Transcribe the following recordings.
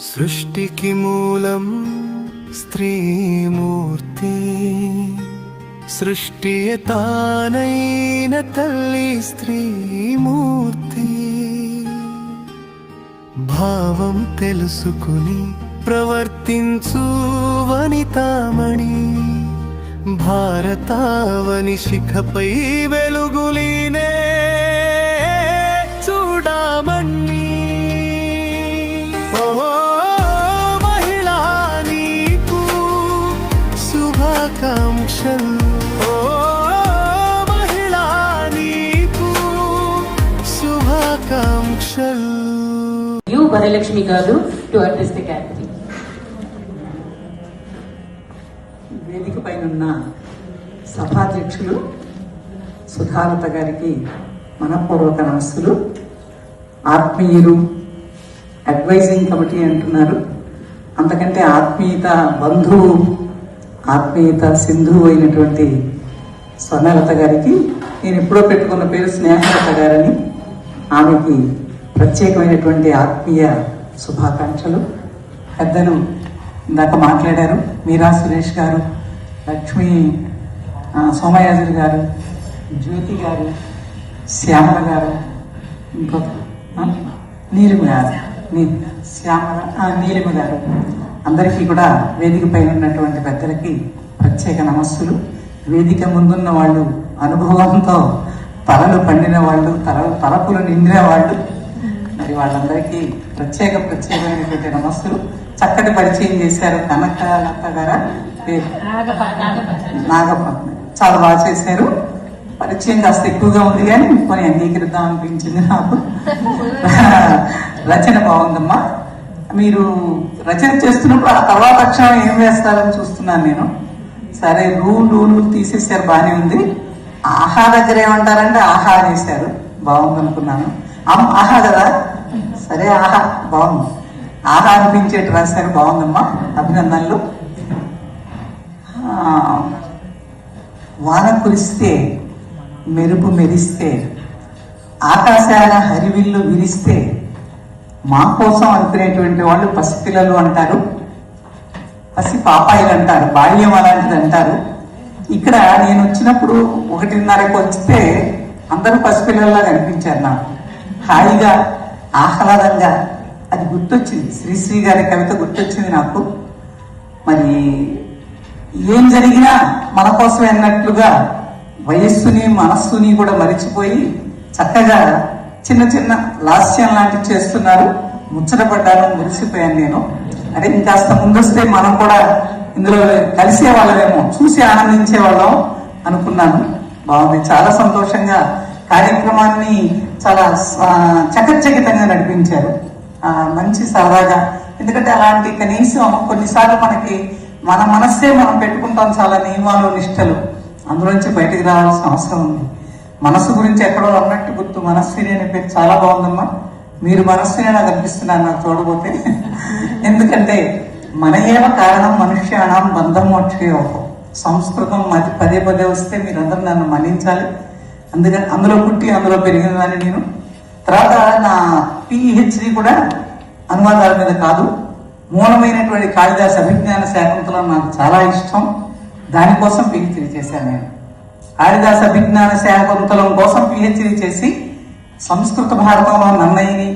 సృష్టికి మూలం స్త్రీమూర్తి, సృష్టియే తానైన తల్లి స్త్రీమూర్తి. భావం తెలుసుకుని ప్రవర్తించు వనితామణి, భారతావని శిఖపై వెలుగులీనే చూడమణి. శుభాకాంక్షలు మహిళా నీకు శుభాకాంక్షలు. యు వరలక్ష్మి గారు టు ఆర్టిస్టిక్ యాక్టింగ్. వేదిక పైన సభాధ్యక్షులు సుధాలత గారికి మనపూర్వక నమస్సులు. ఆత్మీయులు, అడ్వైజింగ్ కమిటీ అంటున్నారు, అంతకంటే ఆత్మీయత, బంధువు, ఆత్మీయత సింధువు అయినటువంటి స్వర్ణలత గారికి నేను ఎప్పుడో పెట్టుకున్న పేరు స్నేహలత గారని, ఆమెకి ప్రత్యేకమైనటువంటి ఆత్మీయ శుభాకాంక్షలు. పెద్దలు ఇందాక మాట్లాడారు, మీరా సురేష్ గారు, లక్ష్మీ సోమయాజులు గారు, జ్యోతి గారు, శ్యామల గారు, ఇంకొక నీలిమ గారు, నీలిమ గారు, అందరికీ కూడా వేదిక పైన ఉన్నటువంటి పెద్దలకి ప్రత్యేక నమస్సులు. వేదిక ముందున్న వాళ్ళు అనుభవంతో తలలు పండిన వాళ్ళు, తలపులు నిండిన వాళ్ళు, మరి వాళ్ళందరికీ ప్రత్యేకమైనటువంటి నమస్సులు. చక్కటి పరిచయం చేశారు కనకలత గారు, నాగపట్నం చాలా బాగా చేశారు. పరిచయం కాస్త ఎక్కువగా ఉంది కానీ కొన్ని అంగీకరిద్దాం అనిపించింది నాకు. రచన బాగుందమ్మా. మీరు రచన చేస్తున్నప్పుడు ఆ తర్వాత అక్షరం ఏం వేస్తారని చూస్తున్నాను నేను. సరే, రూలు తీసేసారు, బాగానే ఉంది. ఆహా దగ్గర ఏమంటారంటే ఆహా చేశారు, బాగుంది అనుకున్నాను. ఆహా కదా, సరే ఆహా బాగుంది, ఆహా అనిపించేట్టు రాశారు, బాగుందమ్మా, అభినందనలు. వాన కురిస్తే, మెరుపు మెరిస్తే, ఆకాశాల హరివిల్లు విరిస్తే మా కోసం అనుకునేటువంటి వాళ్ళు పసిపిల్లలు అంటారు, పసి పాపాయిలు అంటారు, బాల్యం అలాంటిది అంటారు. ఇక్కడ నేను వచ్చినప్పుడు 1:30కి వస్తే అందరూ పసిపిల్లల్లా కనిపించారు నాకు. హాయిగా, ఆహ్లాదంగా అది గుర్తొచ్చింది, శ్రీశ్రీ గారి కవిత గుర్తొచ్చింది నాకు. మరి ఏం జరిగినా మన కోసమే అన్నట్లుగా వయస్సుని మనస్సుని కూడా మరిచిపోయి చక్కగా చిన్న చిన్న లాస్యం లాంటివి చేస్తున్నారు. ముచ్చటపడ్డాను, మురిసిపోయాను నేను. అంటే ఇంకాస్త ముందొస్తే మనం కూడా ఇందులో కలిసే వాళ్ళమేమో, చూసి ఆనందించే వాళ్ళం అనుకున్నాను. బాగుంది, చాలా సంతోషంగా కార్యక్రమాన్ని చాలా చకచకితంగా నడిపించారు. మంచి సరదాగా, ఎందుకంటే అలాంటి కనీసం కొన్నిసార్లు మనకి మన మనస్సే మనం పెట్టుకుంటాం చాలా నియమాలు, నిష్టలు, అందులోంచి బయటకు రావాల్సిన అవసరం ఉంది. మనస్సు గురించి ఎక్కడో అన్నట్టు గుర్తు, మనస్విని అనే పేరు చాలా బాగుందమ్మా. మీరు మనస్విని నాకు అనిపిస్తున్నారు నాకు చూడబోతే. ఎందుకంటే మన ఏవ కారణం మనుష్యాణం బంధం మోక్షయోగం, సంస్కృతం పదే పదే వస్తే మీరందరూ నన్ను మన్నించాలి. అందుకని అందులో పుట్టి అందులో పెరిగిన దాన్ని నేను. తర్వాత నా పిహెచ్డి కూడా అనువాదాల మీద కాదు, మూలమైనటువంటి కాళిదాస అభిజ్ఞాన శాకుంతలం నాకు చాలా ఇష్టం. దానికోసం పిహెచ్డి చేశాను నేను. కాళిదాస అభిజ్ఞాన శాకుంతలం కోసం పిహెచ్డి చేసి సంస్కృత భారతంలో నన్నయ్యని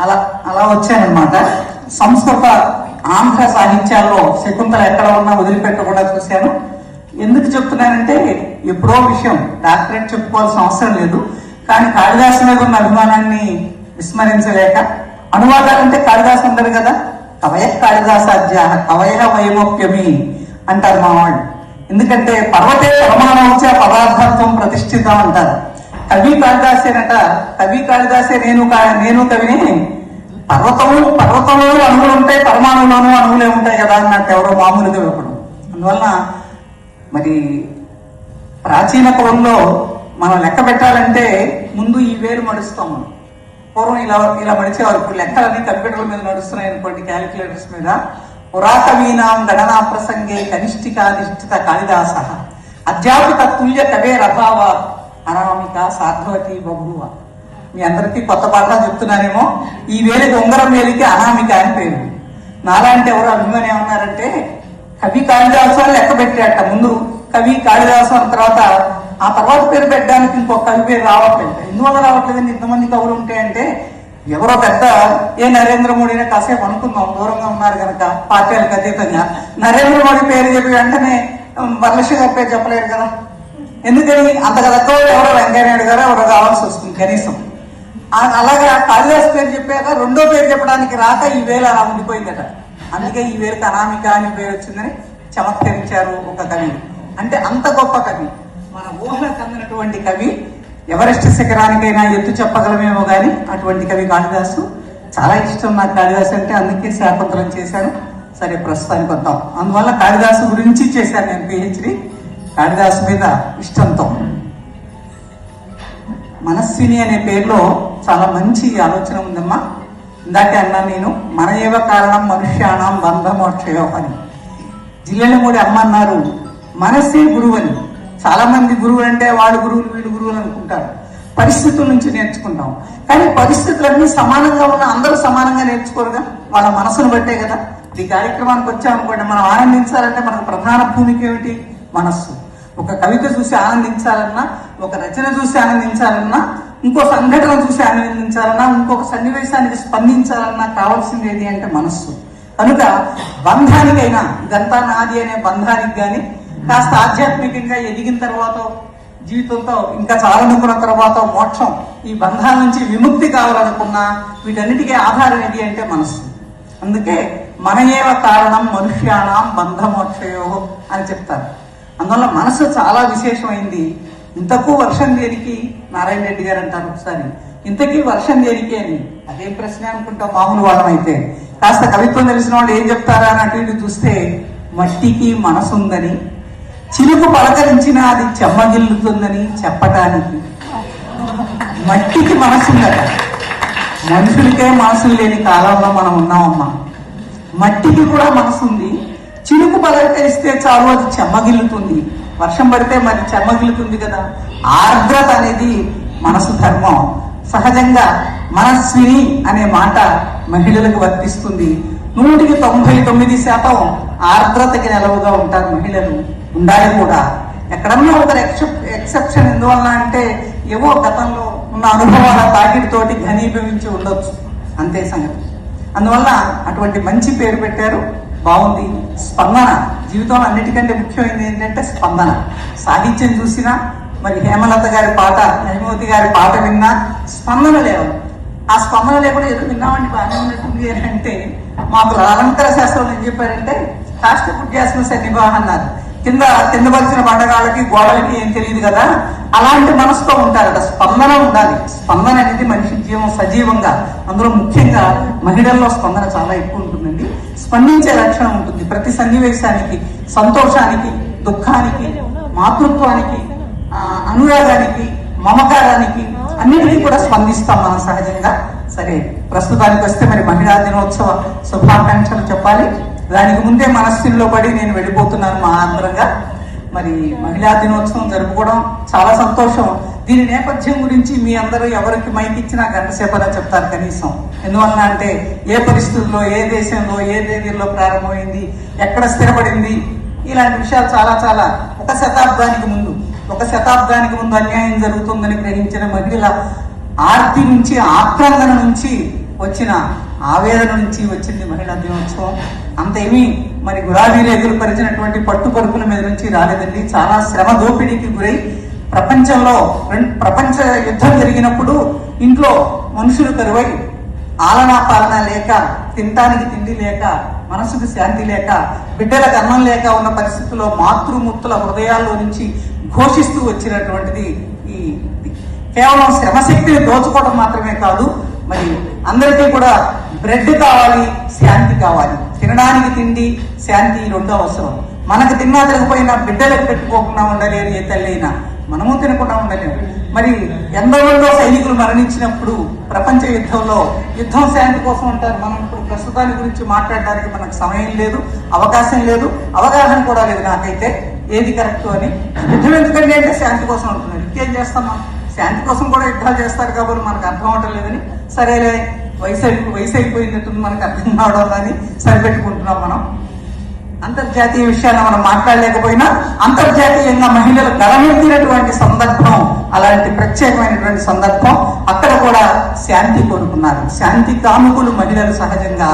అలా వచ్చానమాట. సంస్కృత ఆంధ్ర సాహిత్యాల్లో శకుంతల ఎక్కడ ఉన్నా వదిలిపెట్టకుండా చూశాను. ఎందుకు చెప్తున్నానంటే, ఎప్పుడో విషయం, డాక్టరేట్ చెప్పుకోవాల్సిన అవసరం లేదు, కానీ కాళిదాసు మీద ఉన్న అభిమానాన్ని విస్మరించలేక, అనువాదాలంటే కాళిదాసు ఉండరు కదా, కవయ కాళిదాసాధ్య కవయ వైమోప్యమి అంటారు మా వాళ్ళు. ఎందుకంటే పర్వతే పరమాణవచ పదార్థత్వం ప్రతిష్ఠితం అంటారు. కవి కాళిదాసేనట, కవి కాళిదాసే నేను కవిని. పర్వతంలో అణువులు ఉంటాయి, పరమాణువులోనూ అణువులే ఉంటాయి కదా అన్నట్టు ఎవరో మామూలుగా ఇవ్వడం. అందువలన మరి ప్రాచీన కులంలో మనం లెక్క పెట్టాలంటే ముందు ఈ వేలు మడుస్తాం మనం. పూర్వం ఇలా మడిచేవారు. ఇప్పుడు లెక్కలన్నీ కంప్యూటర్ల మీద నడుస్తున్నాయి అనుకోండి, క్యాలిక్యులేటర్స్ మీద. పురాకవీనాం గణనా ప్రసంగే కనిష్ఠికాధిష్ఠిత కాళిదాస అధ్యాపిత తుల్య కవే రభావ అనామిక సాధ్వతి బభువ. మీ అందరికీ కొత్త పాఠాలు చెప్తున్నానేమో. ఈ వేలికి ఉంగరం వేలికి అనామిక అని పేరు. నాలాంటి ఎవరు అభిమాని ఏమన్నారంటే కవి కాళిదాసు అని లెక్క పెట్టాట. ముందు కవి కాళిదాసు అన్న తర్వాత ఆ తర్వాత పేరు పెట్టడానికి ఇంకొక కవి పేరు రావట్లేదు. ఎందువల్ల రావట్లేదని ఇంతమంది కవులు ఉంటాయంటే ఎవరో పెద్ద నరేంద్ర మోడీనే కాసేపు అనుకుందాం, దూరంగా ఉన్నారు కనుక పార్టీలకు అతీతంగా. నరేంద్ర మోడీ పేరు చెప్పి వెంటనే వరలక్ష్మి గారి పేరు చెప్పలేరు కదా. ఎందుకని అంతగా దగ్గర ఎవరో వెంకయ్యనాయుడు గారు ఎవరో కావాల్సి వస్తుంది కనీసం. అలాగా కాళిదాసు పేరు చెప్పాక రెండో పేరు చెప్పడానికి రాక ఈ వేలు అలా ఉండిపోయిందట. అందుకే ఈ వేలుకి అనామిక అని పేరు వచ్చిందని చమత్కరించారు ఒక కవి. అంటే అంత గొప్ప కవి, మన ఊహలకు అందినటువంటి కవి. ఎవరెస్ట్ శిఖరానికైనా ఎత్తు చెప్పగలమేమో కానీ అటువంటి కవి కాళిదాసు. చాలా ఇష్టం నాకు కాళిదాసు అంటే, అందుకే శాకుంతలం చేశాను. సరే ప్రస్తుతానికి వద్దాం. అందువల్ల కాళిదాసు గురించి చేశాను నేను పిహెచ్డి, కాళిదాసు మీద ఇష్టంతో. మనస్విని అనే పేరులో చాలా మంచి ఆలోచన ఉందమ్మా. ఇందాకే అన్నా నేను, మన ఏవ కారణం మనుష్యాణం బంధమోక్షయో అని. జిల్లెలమూడి అమ్మ అన్నారు మనస్సే గురువు అని. చాలా మంది గురువులు అంటే వాళ్ళు గురువులు వీళ్ళు గురువులు అనుకుంటారు. పరిస్థితుల నుంచి నేర్చుకుంటాం, కానీ పరిస్థితులన్నీ సమానంగా ఉన్న అందరూ సమానంగా నేర్చుకోరుగా, వాళ్ళ మనసును బట్టే కదా. ఈ కార్యక్రమానికి వచ్చామనుకోండి, మనం ఆనందించాలంటే మనకు ప్రధాన భూమిక ఏమిటి? మనస్సు. ఒక కవిత చూసి ఆనందించాలన్నా, ఒక రచన చూసి ఆనందించాలన్నా, ఇంకో సంఘటన చూసి ఆనందించాలన్నా, ఇంకొక సన్నివేశానికి స్పందించాలన్నా కావాల్సింది ఏది అంటే మనస్సు. కనుక బంధానికైనా, ఇదంతా నాది అనే బంధానికి కానీ, కాస్త ఆధ్యాత్మికంగా ఎదిగిన తర్వాత జీవితంతో ఇంకా చాలనుకున్న తర్వాత మోక్షం, ఈ బంధాల నుంచి విముక్తి కావాలనుకున్నా వీటన్నిటికీ ఆధారం ఏది అంటే మనస్సు. అందుకే మన ఏవ కారణం మనుష్యాణం బంధమోక్షయో అని చెప్తారు. అందువల్ల మనసు చాలా విశేషమైంది. ఇంతకు వర్షం దేనికి? నారాయణ రెడ్డి గారు అంటారు ఒకసారి, ఇంతకీ వర్షం దేనికి అని. అదేం ప్రశ్న అనుకుంటాం మామూలు వాళ్ళం అయితే. కాస్త కవిత్వం తెలిసిన వాళ్ళు ఏం చెప్తారా అని అటు ఇటు చూస్తే, మట్టికి మనసు ఉందని, చిలుకు పలకరించిన అది చెమ్మగిల్లుతుందని చెప్పటానికి. మట్టికి మనసు ఉందట. మనుషులకే మనసులు లేని కాలంలో మనం ఉన్నామమ్మా. మట్టికి కూడా మనసు ఉంది. చిలుకు పలకరిస్తే చాలు అది చెమ్మగిల్లుతుంది. వర్షం పడితే మరి చెమ్మగిల్లుతుంది కదా. ఆర్ద్రత అనేది మనసు ధర్మం. సహజంగా మనస్విని అనే మాట మహిళలకు వర్తిస్తుంది. 99% ఆర్ద్రతకి నెలవుగా ఉంటారు మహిళలు. ఉండాలి కూడా. ఎక్కడన్నా ఒక ఎక్సెప్షన్ ఎందువల్ల అంటే, ఏవో గతంలో ఉన్న అనుభవాల తాకిడితోటి ఘనీభవించి ఉండొచ్చు, అంతే సంగతి. అందువల్ల అటువంటి మంచి పేరు పెట్టారు, బాగుంది. స్పందన. జీవితంలో అన్నిటికంటే ముఖ్యమైనది ఏంటంటే స్పందన. సాహిత్యం చూసినా, మరి హేమలత గారి పాట, హేమవతి గారి పాట విన్నా స్పందన లేవు. ఆ స్పందన లేకుండా ఏదో విన్నామండి బాగానే ఉన్నట్టుంది అని అంటే, మాకు అలంకార శాస్త్రంలో ఏం చెప్పారంటే కాష్టపుట్యాసన సన్నిభాహ అన్నారు. కింద పరిచిన బండగాళ్ళకి గోడలకి ఏం తెలియదు కదా, అలాంటి మనసుతో ఉంటారట. స్పందన ఉండాలి. స్పందన అనేది మనిషి జీవం సజీవంగా, అందులో ముఖ్యంగా మహిళల్లో స్పందన చాలా ఎక్కువ ఉంటుందండి. స్పందించే లక్షణం ఉంటుంది ప్రతి సన్నివేశానికి, సంతోషానికి, దుఃఖానికి, మాతృత్వానికి, అనురాగానికి, మమకారానికి, అన్నిటికీ కూడా స్పందిస్తాం మనం సహజంగా. సరే ప్రస్తుతానికి వస్తే మరి మహిళా దినోత్సవ శుభాకాంక్షలు చెప్పాలి. దానికి ముందే మనస్సులో పడి నేను వెళ్ళిపోతున్నాను మా ఆంధ్రంగా. మరి మహిళా దినోత్సవం జరుపుకోవడం చాలా సంతోషం. దీని నేపథ్యం గురించి మీ అందరూ ఎవరికి మైక్ ఇచ్చినా గంట సేపలా చెప్తారు కనీసం. ఎందువల్ల అంటే ఏ పరిస్థితుల్లో, ఏ దేశంలో, ఏ తేదీల్లో ప్రారంభమైంది, ఎక్కడ స్థిరపడింది, ఇలాంటి విషయాలు చాలా చాలా ఒక శతాబ్దానికి ముందు అన్యాయం జరుగుతుందని గ్రహించిన మహిళల ఆర్తి నుంచి, ఆక్రందన నుంచి వచ్చిన ఆవేదన నుంచి వచ్చింది మహిళా దినోత్సవం. అంతేమీ మరి గులాబీ రేగులు పరిచినటువంటి పట్టుపరుపుల మీద నుంచి రాలేదండి. చాలా శ్రమ దోపిడీకి గురై ప్రపంచ యుద్ధం జరిగినప్పుడు ఇంట్లో మనుషులు కరువై, ఆలనా పాలన లేక, తినటానికి తిండి లేక, మనసుకు శాంతి లేక, బిడ్డలకు అన్నం లేక ఉన్న పరిస్థితుల్లో మాతృమూర్తుల హృదయాల్లో నుంచి ఘోషిస్తూ వచ్చినటువంటిది ఈ కేవలం శ్రమశక్తిని దోచుకోవడం మాత్రమే కాదు, మరి అందరికీ కూడా బ్రెడ్ కావాలి, శాంతి కావాలి. తినడానికి తిండి, శాంతి రెండో అవసరం. మనకు తిన్నా తినకపోయినా బిడ్డలకు పెట్టుకోకుండా ఉండలేరు ఏ తల్లి అయినా, మనము తినకుండా ఉండలేము. మరి ఎందరో సైనికులు మరణించినప్పుడు ప్రపంచ యుద్ధంలో, యుద్ధం శాంతి కోసం అంటారు. మనం ఇప్పుడు ప్రస్తుతాన్ని గురించి మాట్లాడడానికి మనకు సమయం లేదు, అవకాశం లేదు, అవగాహన కూడా లేదు నాకైతే ఏది కరెక్ట్ అని. యుద్ధం ఎందుకంటే అంటే శాంతి కోసం అంటున్నారు. ఇంకేం చేస్తాం మనం? శాంతి కోసం కూడా యుద్ధాలు చేస్తారు కాబట్టి మనకు అర్థం అవటం లేదని, సరేలే వయసు అయిపోయినట్టు మనకు అర్థం కావడం అని సరిపెట్టుకుంటున్నాం మనం. అంతర్జాతీయ విషయాన్ని మనం మాట్లాడలేకపోయినా అంతర్జాతీయంగా మహిళలు గలమెత్తినటువంటి సందర్భం, అలాంటి ప్రత్యేకమైనటువంటి సందర్భం. అక్కడ కూడా శాంతి కోరుకున్నారు. శాంతి కాముకులు మహిళలు సహజంగా.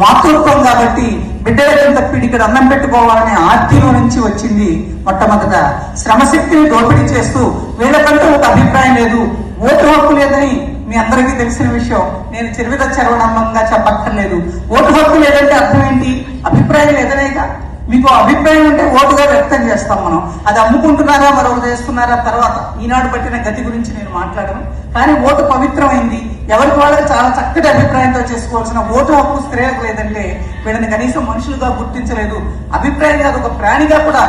మాతృత్వం కాబట్టి బిడ్డలంత పిడికడు అన్నం పెట్టుకోవాలనే ఆర్తిలో నుంచి వచ్చింది. మొట్టమొదట శ్రమశక్తిని దోపిడీ చేస్తూ వీళ్ళకంటూ ఒక అభిప్రాయం లేదు, ఓటు హక్కు లేదని మీ అందరికీ తెలిసిన విషయం. నేను చెరువిద చరవణంగా చెప్పక్కర్లేదు. ఓటు హక్కు లేదంటే అర్థం ఏంటి? అభిప్రాయం లేదనేగా. మీకు అభిప్రాయం ఉంటే ఓటుగా వ్యక్తం చేస్తాం మనం. అది అమ్ముకుంటున్నారా మరొకటి చేస్తున్నారా తర్వాత ఈనాడు పట్టిన గతి గురించి నేను మాట్లాడను. కానీ ఓటు పవిత్రమైంది. ఎవరికి వాళ్ళకి చాలా చక్కటి అభిప్రాయంతో చేసుకోవాల్సిన ఓటు హక్కు స్త్రీలకు లేదంటే వీళ్ళని కనీసం మనుషులుగా గుర్తించలేదు. అభిప్రాయం కాదు, ఒక ప్రాణిగా కూడా,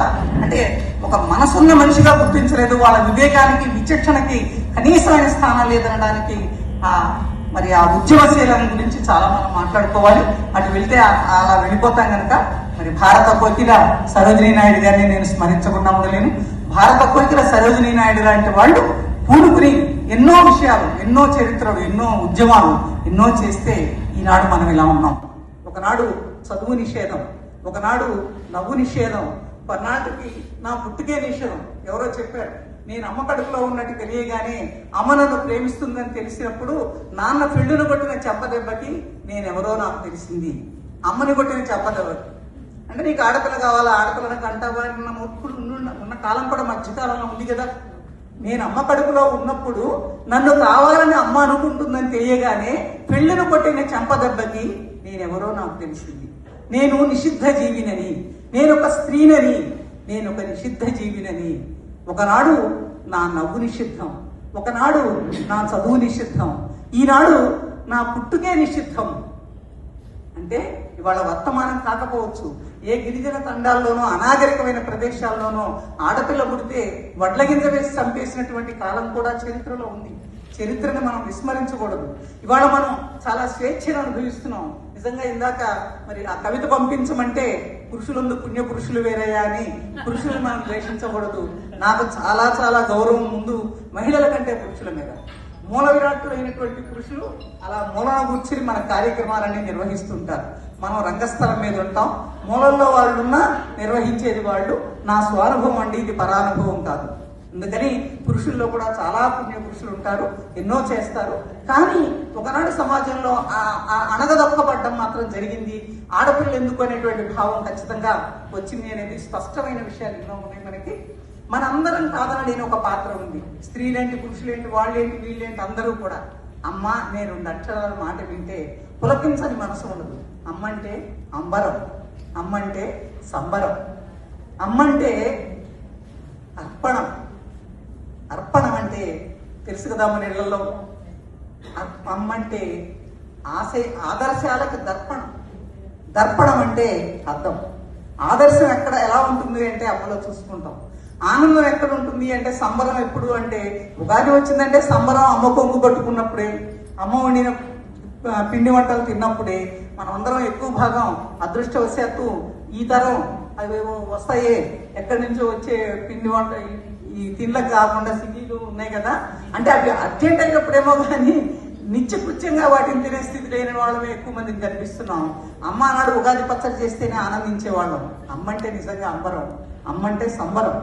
అంటే ఒక మనసున్న మనిషిగా గుర్తించలేదు. వాళ్ళ వివేకానికి విచక్షణకి కనీసమైన స్థానం లేదనడానికి మరి ఆ ఉద్యమశీలం గురించి చాలా మనం మాట్లాడుకోవాలి. అటు వెళ్తే అలా వెళ్ళిపోతాం కనుక మరి భారత కోకిల సరోజినీ నాయుడు గారిని నేను స్మరించకుండా ఉండలేను. భారత కోకిల సరోజినీ నాయుడు లాంటి వాళ్ళు పూనుకుని ఎన్నో విషయాలు, ఎన్నో చరిత్రలు, ఎన్నో ఉద్యమాలు ఎన్నో చేస్తే ఈనాడు మనం ఇలా ఉన్నాం. ఒకనాడు చదువు నిషేధం, ఒకనాడు నవ్వు నిషేధం, కొన్నాటికి నా పుట్టుకే నిషేధం. ఎవరో చెప్పారు, నేను అమ్మ కడుపులో ఉన్నట్టు తెలియగానే అమ్మ నన్ను ప్రేమిస్తుందని తెలిసినప్పుడు నాన్న ఫిల్డును కొట్టిన చెప్పదెబ్బకి నేనెవరో నాకు తెలిసింది. అమ్మని కొట్టిన చెప్పదెబ్బకి అంటే నీకు ఆడపిల్ల కావాలా, ఆడపిల్లని కంటావా అన్న మూర్ఖులు ఉన్న కాలం కూడా మధ్యకాలంలో ఉంది కదా. నేను అమ్మ కడుపులో ఉన్నప్పుడు నన్ను కావాలని అమ్మ అనుకుంటుందని తెలియగానే పెళ్లిని కొట్టిన చెంపదెబ్బకి నేనెవరో నాకు తెలిసింది. నేను నిషిద్ధ జీవినని, నేను ఒక స్త్రీనని, నేను ఒక నిషిద్ధ జీవినని. ఒకనాడు నా నవ్వు నిషిద్ధం, ఒకనాడు నా చదువు నిషిద్ధం, ఈనాడు నా పుట్టుకే నిషిద్ధం. అంటే ఇవాళ వర్తమానం కాకపోవచ్చు. ఏ గిరిజన తండాల్లోనో అనాగరికమైన ప్రదేశాల్లోనో ఆడపిల్ల పుడితే వడ్ల గింజ వేసి చంపేసినటువంటి కాలం కూడా చరిత్రలో ఉంది. చరిత్రను మనం విస్మరించకూడదు. ఇవాళ మనం చాలా స్వేచ్ఛను అనుభవిస్తున్నాం. నిజంగా ఇందాక మరి ఆ కవిత పంపించమంటే పురుషులందు పుణ్య పురుషులు వేరయ్యా అని పురుషులను మనం ద్వేషించకూడదు. నాకు చాలా చాలా గౌరవం ముందు మహిళల కంటే పురుషుల మీద. మూల విరాట్టులైనటువంటి పురుషులు అలా మూలన కూర్చుని మన కార్యక్రమాలన్నీ నిర్వహిస్తుంటారు. మనం రంగస్థలం మీద ఉంటాం, మూలల్లో వాళ్ళున్నా నిర్వహించేది వాళ్ళు. నా స్వానుభవం అండి, ఇది పరానుభవం కాదు. అందుకని పురుషుల్లో కూడా చాలా పుణ్య పురుషులు ఉంటారు, ఎన్నో చేస్తారు. కానీ ఒకనాడు సమాజంలో అణగదొక్కబడ్డం మాత్రం జరిగింది. ఆడపిల్లలు ఎందుకు అనేటువంటి భావం ఖచ్చితంగా వచ్చింది అనేది స్పష్టమైన విషయాలు ఎన్నో ఉన్నాయి మనకి. మనందరం కాదనలేని ఒక పాత్ర ఉంది. స్త్రీలేంటి, పురుషులేంటి, వాళ్ళేంటి, వీళ్ళేంటి, అందరూ కూడా అమ్మ నేను 2 అక్షరాల మాట వింటే పులకించని మనసు ఉండదు. అమ్మంటే అంబరం, అమ్మంటే సంబరం, అమ్మంటే అర్పణం. అర్పణం అంటే తెలుసు కదా మన ఇళ్లలో. అమ్మంటే ఆదర్శాలకు దర్పణం, దర్పణం అంటే అర్థం. ఆదర్శం ఎక్కడ ఎలా ఉంటుంది అంటే అమ్మలో చూసుకుంటాం. ఆనందం ఎక్కడ ఉంటుంది అంటే సంబరం ఎప్పుడు అంటే ఉగాది వచ్చిందంటే సంబరం అమ్మ కొంగు కట్టుకున్నప్పుడే, అమ్మ వండిన పిండి వంటలు తిన్నప్పుడే. మనం అందరం ఎక్కువ భాగం అదృష్టవశాత్తు ఈ తరం అవేవో వస్తాయే, ఎక్కడి నుంచో వచ్చే పిండి వంట ఈ తిండ్లకు కాకుండా సిటీలు ఉన్నాయి కదా. అంటే అవి అర్జెంట్ అయినప్పుడేమో కానీ నిత్యకృత్యంగా వాటిని తినే స్థితి లేని వాళ్ళమే ఎక్కువ మందిని కనిపిస్తున్నాం. అమ్మ నాడు ఉగాది పచ్చడి చేస్తేనే ఆనందించే వాళ్ళం. అమ్మంటే నిజంగా అంబరం, అమ్మంటే సంబరం.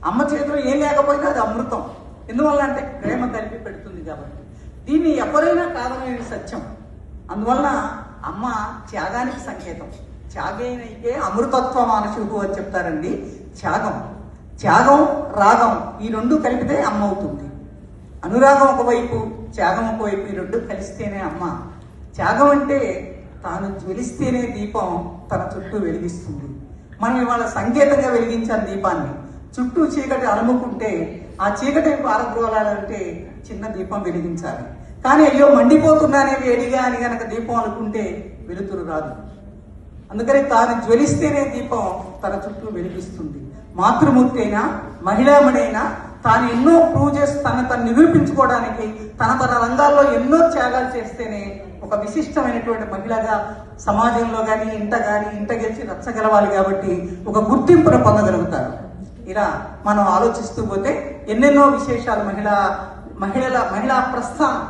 అమ్మ చేతిలో ఏం లేకపోయినా అది అమృతం. ఎందువల్ల అంటే ప్రేమ కలిపి పెడుతుంది కాబట్టి. దీన్ని ఎవరైనా కాదనేది సత్యం. అందువల్ల అమ్మ త్యాగానికి సంకేతం. త్యాగేనైతే అమృతత్వం మానసుకు అని చెప్తారండి. త్యాగం, త్యాగం, రాగం ఈ 2 కలిపితే అమ్మ అవుతుంది. అనురాగం ఒకవైపు, త్యాగం ఒకవైపు, ఈ 2 కలిస్తేనే అమ్మ. త్యాగం అంటే తాను జ్వలిస్తేనే దీపం తన చుట్టూ వెలిగిస్తుంది. మనం ఇవాళ సంకేతంగా వెలిగించాలి దీపాన్ని. చుట్టూ చీకటి అలుముకుంటే ఆ చీకటి పారద్రోలాలంటే చిన్న దీపం వెలిగించాలి. కానీ అయ్యో మండిపోతున్నానే వేడిగా అని గనక దీపం అనుకుంటే వెలుతురు రాదు. అందుకని తాను జ్వలిస్తేనే దీపం తన చుట్టూ వెలిగిస్తుంది. మాతృమూర్తి అయినా, మహిళామణైనా తాను ఎన్నో ప్రూవ్ చేసి తను నిరూపించుకోవడానికి తన రంగాల్లో ఎన్నో త్యాగాలు చేస్తేనే ఒక విశిష్టమైనటువంటి మహిళగా సమాజంలో కానీ ఇంట గెలిచి రచ్చగలవాలి. కాబట్టి ఒక గుర్తింపును పొందగలుగుతారు. ఇలా మనం ఆలోచిస్తూ పోతే ఎన్నెన్నో విశేషాలు మహిళా ప్రస్థానం.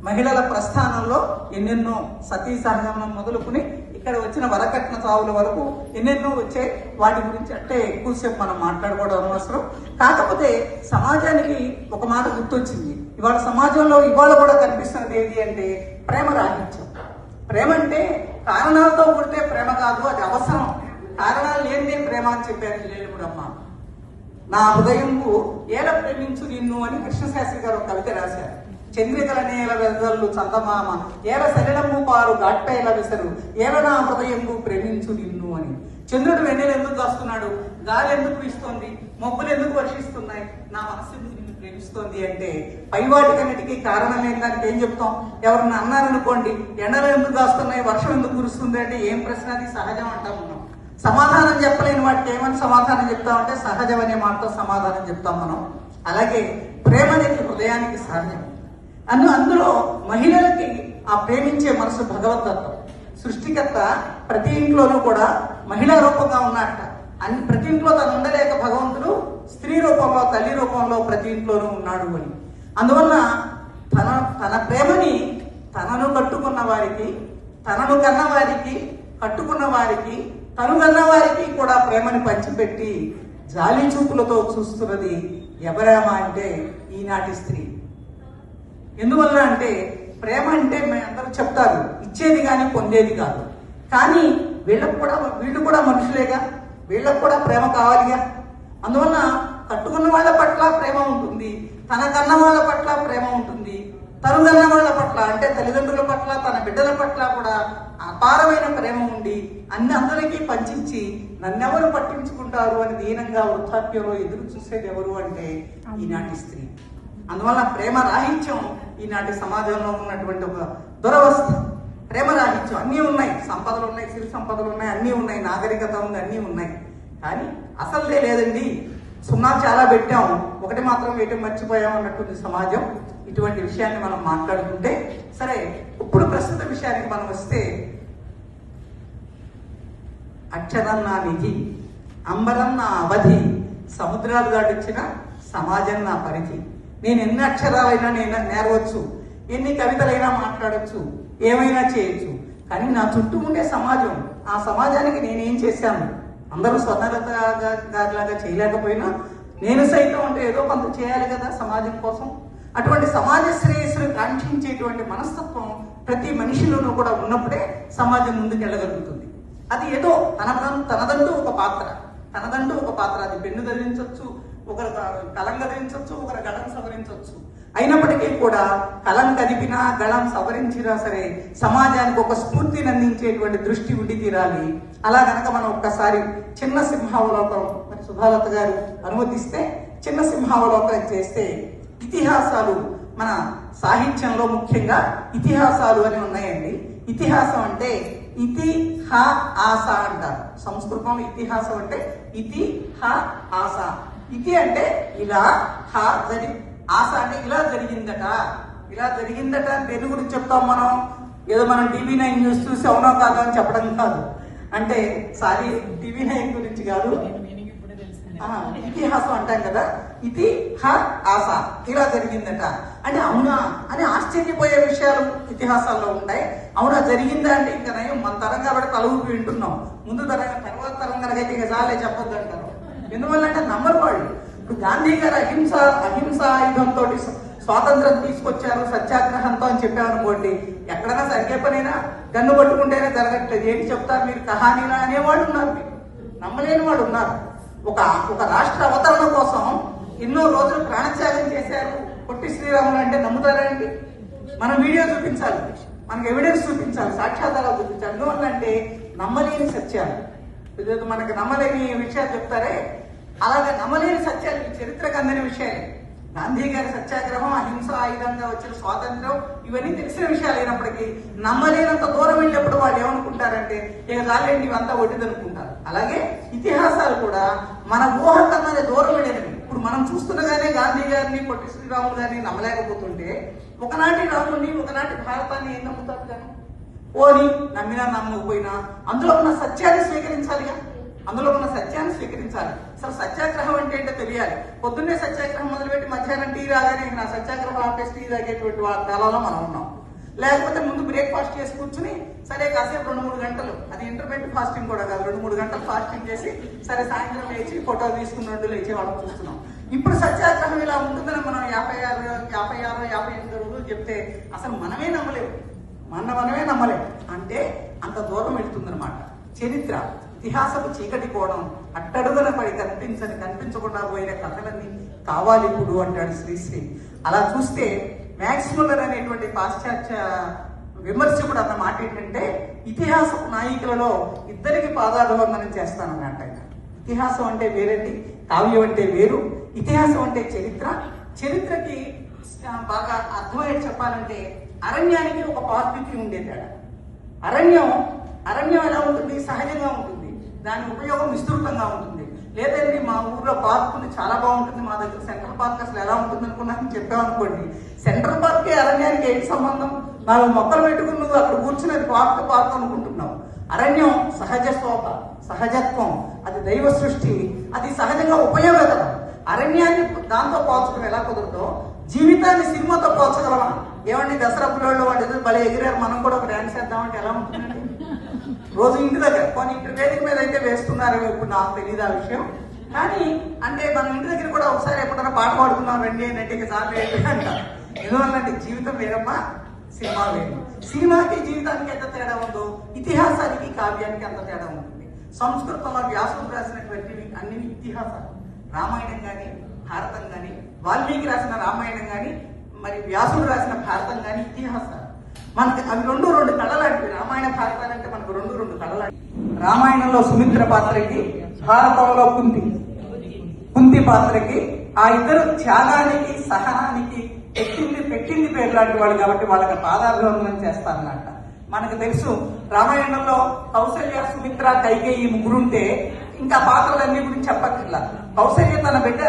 మహిళల ప్రస్థానంలో ఎన్నెన్నో సతీ సహగమనం మొదలుకుని ఇక్కడ వచ్చిన వరకట్న చావుల వరకు ఎన్నెన్నో వచ్చాయి. వాటి గురించి అంటే ఎక్కువసేపు మనం మాట్లాడుకోవడం అనవసరం. కాకపోతే సమాజానికి ఒక మాట గుర్తొచ్చింది. ఇవాళ సమాజంలో ఇవాళ కూడా కనిపిస్తున్నది ఏంటి అంటే ప్రేమ రాహిత్యం. ప్రేమ అంటే కారణాలతో పుడితే ప్రేమ కాదు, అది అవసరం. కారణాలు లేనిదే ప్రేమ అని చెప్పారు జిల్లేలమ్మ. నా హృదయంకు ఏల ప్రేమించు నిన్ను అని కృష్ణశాస్త్రి గారు ఒక కవిత రాశారు. చంద్రికల నేల వెదల్లు చందమామ ఏల సలిలము పారు గాట్పేల విసరు ఏల నా హృదయంకు ప్రేమించు నిన్ను అని. చంద్రుడు వెన్నెలు ఎందుకు దాస్తున్నాడు, గాలి ఎందుకు వీస్తోంది, మబ్బులు ఎందుకు వర్షిస్తున్నాయి, నా మనసు ఎందుకు నిన్ను ప్రేమిస్తోంది అంటే పైవాటికన్నిటికీ కారణం ఏంటంటే ఏం చెప్తాం? ఎవరన్నా అన్నారనుకోండి, ఎండలు ఎందుకు దాస్తున్నాయి, వర్షం ఎందుకు కురుస్తుంది అంటే ఏం ప్రశ్న? అది సహజం అంటాం మనం. సమాధానం చెప్పలేని వాటికి ఏమని సమాధానం చెప్తామంటే సహజం అనే మాటతో సమాధానం చెప్తాం మనం. అలాగే ప్రేమ అనేది హృదయానికి సహజం. అందులో మహిళలకి ఆ ప్రేమించే మనసు భగవద్దత్వం. సృష్టికర్త ప్రతి ఇంట్లోనూ కూడా మహిళా రూపంగా ఉన్నట్ట. ప్రతి ఇంట్లో తను ఉండలేక భగవంతుడు స్త్రీ రూపంలో, తల్లి రూపంలో ప్రతి ఇంట్లోనూ ఉన్నాడు అని. అందువల్ల తన ప్రేమని తనను కట్టుకున్న వారికి, తనను కన్న వారికి, కట్టుకున్న వారికి, తను కన్న వారికి కూడా ప్రేమని పంచిపెట్టి జాలి చూపులతో చూస్తున్నది ఎవరేమా అంటే ఈనాటి స్త్రీ. ఎందువల్ల అంటే ప్రేమ అంటే అందరూ చెప్తారు ఇచ్చేది కానీ పొందేది కాదు. కానీ వీళ్ళు కూడా మనుషులేగా, వీళ్ళకు కూడా ప్రేమ కావాలిగా. అందువల్ల కట్టుకున్న వాళ్ళ పట్ల ప్రేమ ఉంటుంది, తన కన్న వాళ్ళ పట్ల ప్రేమ ఉంటుంది, తను కన్న వాళ్ళ పట్ల అంటే తల్లిదండ్రుల పట్ల, తన బిడ్డల పట్ల కూడా అపారమైన ప్రేమ ఉండి అందరికీ పంచించి నన్నెవరు పట్టించుకుంటారు అని దీనంగా వృద్ధాప్యంలో ఎదురు చూసేది ఎవరు అంటే ఈనాటి స్త్రీ. అందువల్ల ప్రేమ రాహిత్యం ఈనాటి సమాజంలో ఉన్నటువంటి ఒక దురవస్థ. ప్రేమ రాహిత్యం. అన్నీ ఉన్నాయి, సంపదలు ఉన్నాయి, సిరి సంపదలు ఉన్నాయి, అన్నీ ఉన్నాయి, నాగరికత ఉంది, అన్నీ ఉన్నాయి. కానీ అసలుదే లేదండి. సున్నా చాలా పెట్టాం, ఒకటి మాత్రం వేయటం మర్చిపోయాం అన్నట్టుంది సమాజం. ఇటువంటి విషయాన్ని మనం మాట్లాడుకుంటే సరే. ఇప్పుడు ప్రస్తుత విషయానికి మనం వస్తే, అక్షరం నా నిధి, అంబరం నా అవధి, సముద్రాలు దాటిచ్చిన సమాజం నా పరిధి. నేను ఎన్ని అక్షరాలైనా నేను నేర్వచ్చు, ఎన్ని కవితలైనా మాట్లాడచ్చు, ఏమైనా చేయొచ్చు. కానీ నా చుట్టూ ఉండే సమాజం, ఆ సమాజానికి నేనేం చేశాను? అందరూ స్వర్ణలత గారిలాగా చేయలేకపోయినా నేను సైతం అంటే ఏదో కొంత చేయాలి కదా సమాజం కోసం. అటువంటి సమాజ శ్రేయస్సును కాంక్షించేటువంటి మనస్తత్వం ప్రతి మనిషిలోనూ కూడా ఉన్నప్పుడే సమాజం ముందుకు వెళ్ళగలుగుతుంది. అది ఏదో తనదంటూ ఒక పాత్ర. అది పెన్ను ధరించవచ్చు, ఒకరు కలం కదిలించవచ్చు, ఒకరు గళం సవరించవచ్చు. అయినప్పటికీ కూడా కలం కదిపినా గళం సవరించినా సరే సమాజానికి ఒక స్ఫూర్తిని అందించేటువంటి దృష్టి ఉండి తీరాలి. అలా గనక మనం ఒక్కసారి చిన్న సింహావలోకం, మరి సుధాలత గారు అనుమతిస్తే చిన్న సింహావలోకం చేస్తే, ఇతిహాసాలు మన సాహిత్యంలో ముఖ్యంగా ఇతిహాసాలు అని ఉన్నాయండి. ఇతిహాసం అంటే ఇతి హ ఆస అంటారు. సంస్కృతంలో ఇతిహాసం అంటే ఇతి హ ఆస. ఇతి అంటే ఇలా, హ ఆస అంటే ఇలా జరిగిందట అని దేని గురించి చెప్తాం మనం? ఏదో మనం TV9 న్యూస్ చూసి అవునో కాదో అని చెప్పడం కాదు. అంటే సారీ, TV9 గురించి కాదు, ఇతిహాసం అంటాం కదా. ఇది హ ఆస, ఇలా జరిగిందట అంటే అవునా అని ఆశ్చర్యపోయే విషయాలు ఇతిహాసాల్లో ఉంటాయి. అవునా జరిగిందా అంటే ఇంకా నయం, మన తరం కాబట్టి తలూపి వింటున్నాం. ముందు తరం, తర్వాత తరం కనుకైతే ఇక చాలే చెప్పొద్దు అంటారు. ఎందువల్ల అంటే నమ్మరు వాళ్ళు. ఇప్పుడు గాంధీ గారు అహింసాయుధంతో స్వాతంత్రం తీసుకొచ్చారు సత్యాగ్రహంతో అని చెప్పామనుకోండి, ఎక్కడైనా జరిగే పనైనా గన్ను పట్టుకుంటేనే జరగట్లేదు. ఏంటి చెప్తారు మీరు, కహానీలా అనేవాళ్ళు ఉన్నారు, మీరు నమ్మలేని వాళ్ళు ఉన్నారు. ఒక రాష్ట్ర అవతరణ కోసం ఎన్నో రోజులు ప్రాణత్యాగం చేశారు పొట్టి శ్రీరాములు అంటే నమ్ముతారా అండి? మనం వీడియో చూపించాలి, మనకు ఎవిడెన్స్ చూపించాలి, సాక్ష్యాధారాలు చూపించాలి. ఎందువల్లంటే నమ్మలేని సత్యాలు, మనకు నమ్మలేని విషయాలు చెప్తారే, అలాగే నమ్మలేని సత్యాలు చరిత్రకు అందని విషయాలే. గాంధీ గారి సత్యాగ్రహం, అహింస ఆయుధంగా వచ్చిన స్వాతంత్రం, ఇవన్నీ తెలిసిన విషయాలు అయినప్పటికీ నమ్మలేనంత దూరం వెళ్ళినప్పుడు వాళ్ళు ఏమనుకుంటారంటే ఇక చాలండి ఇవంతా ఒడ్డిదనుకుంటారు. అలాగే ఇతిహాసాలు కూడా మన ఊహ కన్నా దూరం వెళ్ళినవి. ఇప్పుడు మనం చూస్తుండగానే గాంధీ గారిని, పొట్టి శ్రీరాములు గారిని నమ్మలేకపోతుంటే ఒకనాటి రాముడిని, ఒకనాటి భారతాన్ని ఏం నమ్ముతారు జనం? పోని నమ్మినా నమ్మకపోయినా అందులో ఉన్న సత్యాన్ని స్వీకరించాలిగా. అందులో ఉన్న సత్యాన్ని స్వీకరించాలి. అసలు సత్యాగ్రహం అంటే ఏంటో తెలియాలి. పొద్దున్నే సత్యాగ్రహం మొదలుపెట్టి మధ్యాహ్నం టీ తాగానే నా సత్యాగ్రహం ఆపేసి టీ తాగేటువంటి కాలంలో మనం ఉన్నాం. లేకపోతే ముందు బ్రేక్ఫాస్ట్ చేసి కూర్చుని సరే కాసేపు 2-3 గంటలు, అది ఇంటర్మీడియట్ ఫాస్టింగ్ కూడా కాదు, 2-3 గంటలు ఫాస్టింగ్ చేసి సరే సాయంత్రం లేచి ఫోటోలు తీసుకుని 2 లేచి వాళ్ళని చూస్తున్నాం. ఇప్పుడు సత్యాగ్రహం ఇలా ఉంటుందని మనం 56-58 రోజులు చెప్తే అసలు మనమే నమ్మలేము. మనమే నమ్మలేము. అంటే అంత దూరం వెళ్తుందన్నమాట. చరిత్ర, ఇతిహాసపు చీకటి కోణం అట్టడుగున పడి కనిపించకుండా పోయిన కథలన్నీ కావాలి ఇప్పుడు అంటాడు శ్రీశ్రీ. అలా చూస్తే మ్యాక్స్ ముల్లర్ అనేటువంటి పాశ్చాత్య విమర్శకుడు అన్న మాట ఏంటంటే, ఇతిహాసపు నాయకులలో ఇద్దరికి పాదాభివందనం చేస్తానన్నట్టు ఆయన. ఇతిహాసం అంటే వేరేంటి, కావ్యం అంటే వేరు. ఇతిహాసం అంటే చరిత్ర. చరిత్రకి బాగా అర్థమయ్యేది చెప్పాలంటే అరణ్యానికి ఒక పార్టీకి ఉండేది. అరణ్యం ఎలా ఉంటుంది? సహజంగా ఉంటుంది. దాని ఉపయోగం విస్తృతంగా ఉంటుంది. లేదండి మా ఊర్లో పార్క్ ఉంది, చాలా బాగుంటుంది, మా దగ్గర సెంట్రల్ పార్క్ అసలు ఎలా ఉంటుంది అనుకున్నాను చెప్పామనుకోండి, సెంట్రల్ పార్క్ అరణ్యానికి ఏంటి సంబంధం? 4 మొక్కలు పెట్టుకుని నువ్వు అక్కడ కూర్చున్నది పార్క్ అనుకుంటున్నావు. అరణ్యం సహజ శోభ, సహజత్వం, అది దైవ సృష్టి, అది సహజంగా ఉపయోగకరం. అరణ్యాన్ని దాంతో పోల్చడం ఎలా కుదరదో జీవితాన్ని సినిమాతో పోల్చగలమా? ఏమండి దసరా పిల్లలు వాటి భలే ఎగిరారు, మనం కూడా ఒక డాన్స్ చేద్దామంటే ఎలా ఉంటుందండి? రోజు ఇంటి దగ్గర కొన్ని ఇంటి వేదిక మీద అయితే వేస్తున్నారు, ఇప్పుడు నాకు తెలియదు ఆ విషయం. కానీ అంటే మనం ఇంటి దగ్గర కూడా ఒకసారి ఎప్పుడైనా పాట పాడుకున్నాం రండి అంటే ఇక చాలు అంటారు. ఎందువల్లంటే జీవితం వేరమ్మా, సినిమా వేరు. సినిమాకి జీవితానికి ఎంత తేడా ఉందో ఇతిహాసానికి కావ్యానికి అంత తేడా ఉంటుంది. సంస్కృతంలో వ్యాసుడు రాసినటువంటి అన్ని ఇతిహాసాలు, రామాయణం కానీ భారతం కానీ, వాల్మీకి రాసిన రామాయణం కానీ, మరి వ్యాసుడు రాసిన భారతం కానీ ఇతిహాసాలు. మనకి అవి రెండు కళలాంటివి. రామాయణ భారతాలు అంటే మనకు రెండు కళలాంటివి. రామాయణంలో సుమిత్ర పాత్రకి, భారతంలో కుంతి పాత్రకి ఆ ఇద్దరు త్యాగానికి సహనానికి పెట్టింది పేరు లాంటి వాళ్ళు కాబట్టి వాళ్ళకి పాదాభివందనం చేస్తారన్నమాట. మనకు తెలుసు రామాయణంలో కౌసల్య, సుమిత్ర, కైకేయి ఈ ముగ్గురుంటే ఇంకా పాత్రలన్నీ గురించి చెప్పక్కర్లా. కౌసల్య తన బిడ్డ